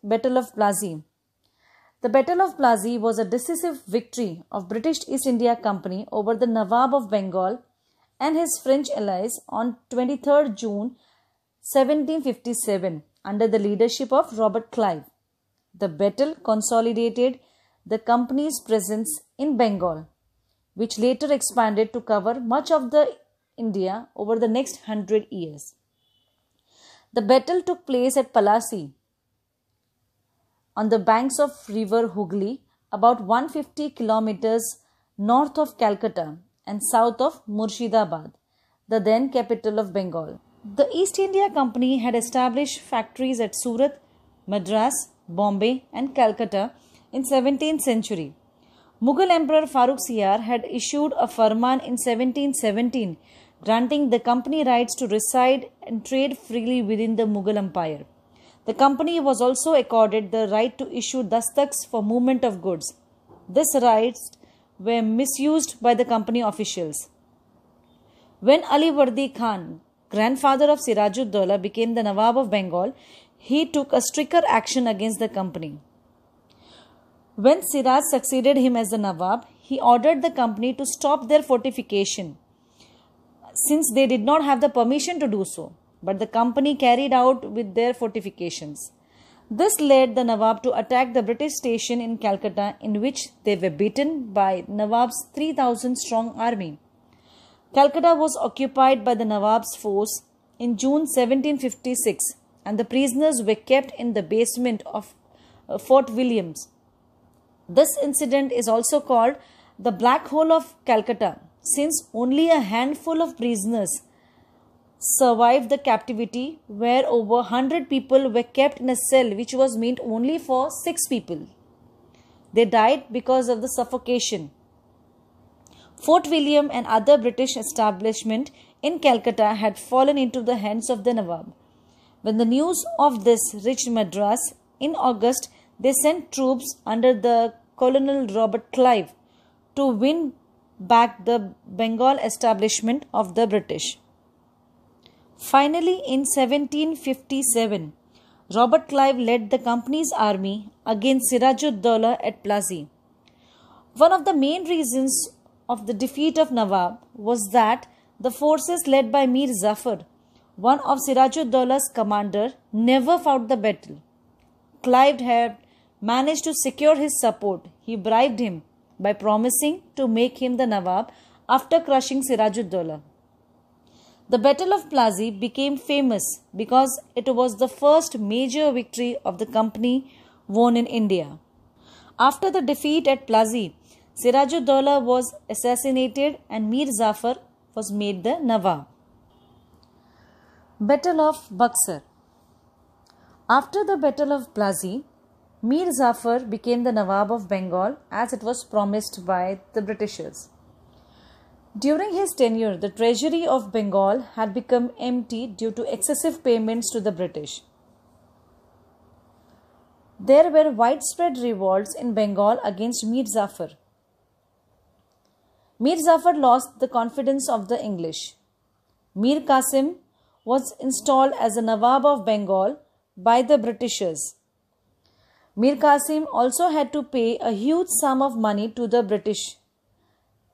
Battle of Plassey. The Battle of Plassey was a decisive victory of British East India Company over the Nawab of Bengal and his French allies on 23rd June 1757 under the leadership of Robert Clive. The battle consolidated the company's presence in Bengal, which later expanded to cover much of the India over the next 100 years. The battle took place at PLASSEY on the banks of river Hooghly, about 150 kilometers north of Calcutta and south of Murshidabad, the then capital of Bengal. The East India Company had established factories at Surat, Madras, Bombay and Calcutta in 17th century. Mughal Emperor Farrukh Siyar had issued a farman in 1717 granting the company rights to reside and trade freely within the Mughal Empire. The company was also accorded the right to issue dastaks for movement of goods. These rights were misused by the company officials. When Ali Wardi Khan, grandfather of Siraj-ud-Dawla, became the Nawab of Bengal, he took a stricter action against the company. When Siraj succeeded him as the Nawab, he ordered the company to stop their fortification, since they did not have the permission to do so, but the company carried out with their fortifications. This led the Nawab to attack the British station in Calcutta, in which they were beaten by Nawab's 3,000-strong army. Calcutta was occupied by the Nawab's force in June 1756, and the prisoners were kept in the basement of Fort Williams. This incident is also called the Black Hole of Calcutta, since only a handful of prisoners survived the captivity, where over 100 people were kept in a cell which was meant only for 6 people. They died because of the suffocation. Fort William and other British establishment in Calcutta had fallen into the hands of the Nawab. When the news of this reached Madras in August, they sent troops under the Colonel Robert Clive to win back the Bengal establishment of the British. Finally, in 1757, Robert Clive led the company's army against Siraj-ud-Dawla at Plassey. One of the main reasons of the defeat of Nawab was that the forces led by Mir Jafar, one of Siraj-ud-Dawla's commander, never fought the battle. Clive had managed to secure his support. He bribed him by promising to make him the Nawab after crushing Siraj-ud-Dawla. The Battle of Plassey became famous because it was the first major victory of the company won in India. After the defeat at Plassey, Siraj-ud-Dawla was assassinated and Mir Jafar was made the Nawab. Battle of Buxar. After the Battle of Plassey, Mir Jafar became the Nawab of Bengal as it was promised by the Britishers. During his tenure, the treasury of Bengal had become empty due to excessive payments to the British. There were widespread revolts in Bengal against Mir Jafar. Mir Jafar lost the confidence of the English. Mir Qasim was installed as the Nawab of Bengal by the Britishers. Mir Qasim also had to pay a huge sum of money to the British.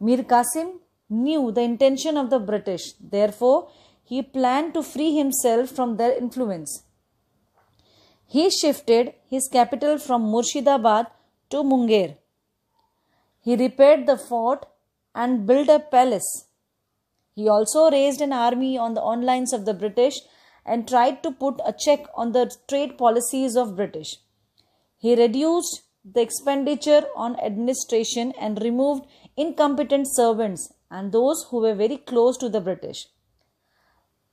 Mir Qasim knew the intention of the British, therefore he planned to free himself from their influence. He shifted his capital from Murshidabad to Munger. He repaired the fort and built a palace. He also raised an army on the lines of the British and tried to put a check on the trade policies of British. He reduced the expenditure on administration and removed incompetent servants and those who were very close to the British.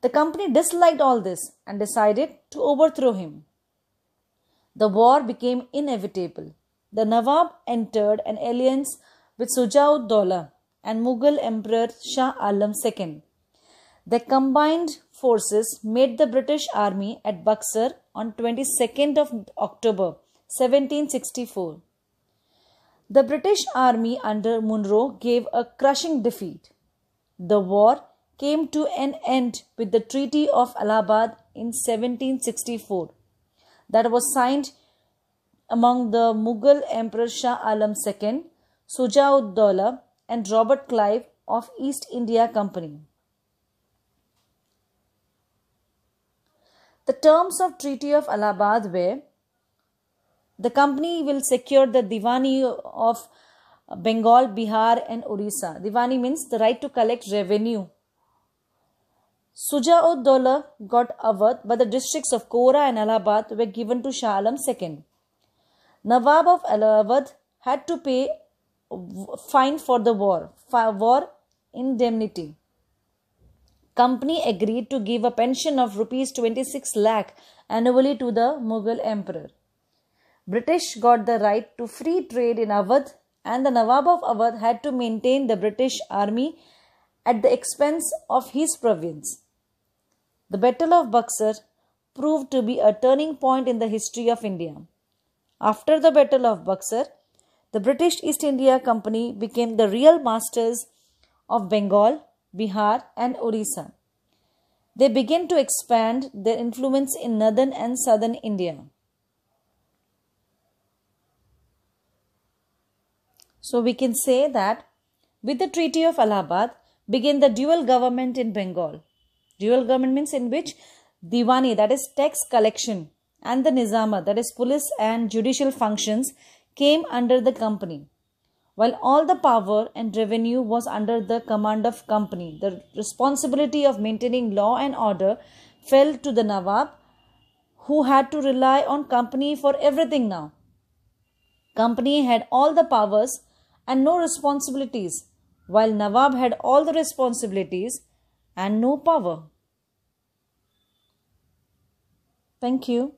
The company disliked all this and decided to overthrow him. The war became inevitable. The Nawab entered an alliance with Shuja-ud-Dawla and Mughal Emperor Shah Alam II. Their combined forces made the British army at Buxar on 22nd of October 1764. The British army under Munro gave a crushing defeat. The war came to an end with the Treaty of Allahabad in 1764 that was signed among the Mughal Emperor Shah Alam II, Shuja-ud-Dawla and Robert Clive of East India Company. The terms of Treaty of Allahabad were: the company will secure the Diwani of Bengal, Bihar and Orissa. Diwani means the right to collect revenue. Shuja-ud-Dawla got Awadh, but the districts of Kora and Allahabad were given to Shah Alam II. Nawab of Allahabad had to pay fine for the war indemnity. Company agreed to give a pension of rupees 26 lakh annually to the Mughal emperor. British got the right to free trade in Awadh, and the Nawab of Awadh had to maintain the British army at the expense of his province. The Battle of Buxar proved to be a turning point in the history of India. After the Battle of Buxar, the British East India Company became the real masters of Bengal, Bihar and Orissa. They began to expand their influence in northern and southern India. So we can say that with the Treaty of Allahabad began the dual government in Bengal. Dual government means in which Diwani, that is tax collection, and the Nizama, that is police and judicial functions, came under the company. While all the power and revenue was under the command of company, the responsibility of maintaining law and order fell to the Nawab, who had to rely on company for everything now. Company had all the powers and no responsibilities, while Nawab had all the responsibilities and no power. Thank you.